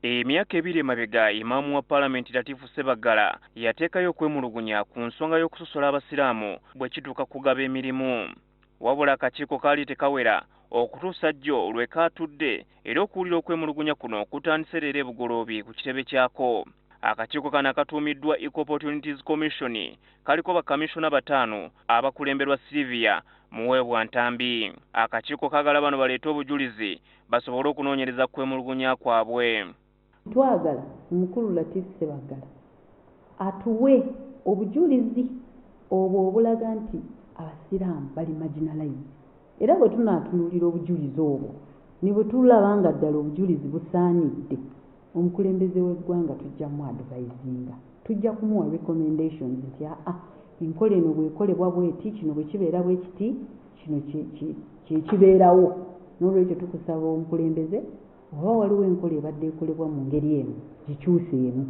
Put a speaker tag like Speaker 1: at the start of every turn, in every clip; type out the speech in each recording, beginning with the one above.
Speaker 1: Emyaka ebiri emabega Imaamu wa Paalamenti Latifu Ssebaggala yateekayo okwemulugunya ku nsonga y'okusosola abasiraamu bwe kituuka kugaba emirimu. Wabula akakiiko kaali tekawera okutuusa jjo lwe kaatudde era okuwulira okwemulugunya kuno kutandise leero ebugoloobi ku kitebe kyako. Akakiiko kano akatuumiddwa Equal Opportunities Commission kaliko bakamisona 5 abakulemberwa Sylvia Muweebwa Ntambi. Akakiiko kaagala bano baleete obujulizi basobole okunoonyereza kwemulugunya kwabwe.
Speaker 2: Twagala omukulu Latifu Ssebaggala atuwe obujulizi obwo obulaga nti abasiraamu bali marginalized. Era bwe tunaatunuulira obujulizi obwo ne bwe tulaba nga ddala obujulizi busaanidde, omukulembeze w'eggwanga tujja mu advisinga, tujja kumuwa recommendations nti enkola eno bw'ekolebwa bw'eti, kino bwe kibeera bwe kiti, kino kye kibeerawo. N'olwekyo tukusaba omukulembeze oba waliwo enkola ebadde ekolebwa mu ngeri eno gikyuseemu.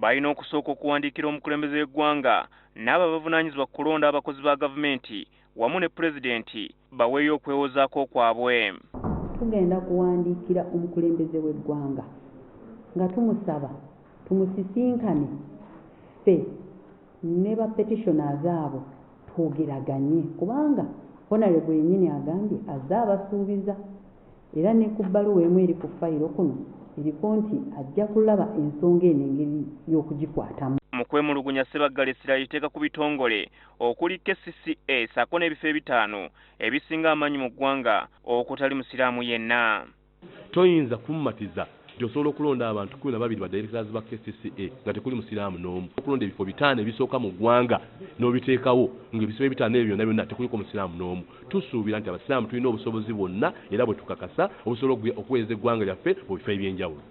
Speaker 1: Balina okusooka okuwandiikira omukulembeze w'eggwanga n'abo abavunaanyizibwa ku kulonda abakozi ba gavumenti wamu ne pulezidenti baweeyo okwewozaako kwabwe.
Speaker 2: Tugenda kuwandiikira omukulembeze w'eggwanga nga tumusaba tumusisinkane ffe ne ba petitioners abo twogeraganye, kubanga Honorable yennyini agambye azze abasuubiza era ne ku bbaluwa emu eri ku fayiro kuno eriko nti ajja kulaba ensonga eno engeri y'okugikwatamu.
Speaker 1: Mu kwemulugunya Ssebaggala essira liteeka ku bitongole okuli KCCA ssaako n'ebifo 5 ebisinga amaanyi mu ggwanga okutali musiraamu yenna.
Speaker 3: Toyinza kummatiza nti osobola okulonda abantu 12 ba directors ba KCCA nga tekuli musiraamu n'omu. Okulonda ebifo 5 ebisooka mu ggwanga n'obiteekawo ng'ebifo 5 ebyo byonna tekuliko musiraamu n'omu. Tusuubira nti abasiraamu tulina obusobozi bwonna era bwe tukakasa obusobola okuweereza eggwanga lyaffe mu bifo eby'enjawulo.